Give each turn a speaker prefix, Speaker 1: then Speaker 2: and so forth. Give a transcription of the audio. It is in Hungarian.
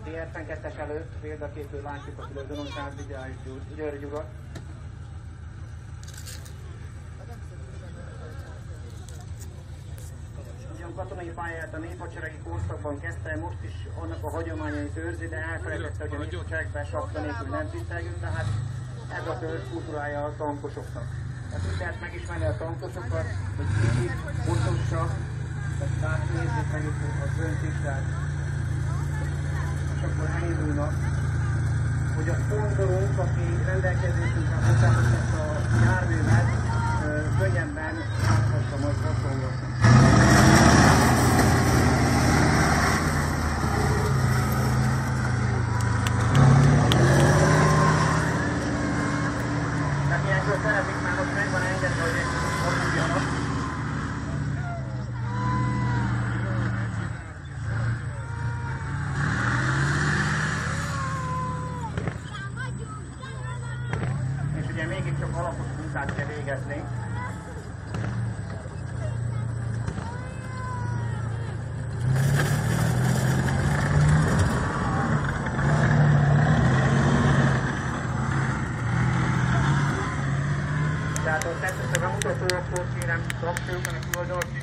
Speaker 1: T72-es előtt példaképül látjuk a tulajdonosát, György urat. Ugyan katonai pályát a néphadseregi korszakban kezdte, most is annak a hagyományait őrzi, de elfelejtette, hogy a néphadseregben sapka nélkül nem tisztelgünk, tehát ez a törzs kultúrája a tankosoknak. Tehát úgy lehet megismerni a tankosokat, hogy kicsit pontosak, tehát nézzük meg itt a döntésre. És akkor elindulnak, hogy a szponzorunk, aki rendelkezésünkre hozzához ezt a járművet, könnyebben áthassa majd hasonlóan. Tehát ilyenkor szeretik már most meg van engedve, hogy aludjanak. Mégiscsak alapos munkát kell végezni. Tehát ott ezt a bemutatóakkor kérem kapcsoljuk a tulajdonost,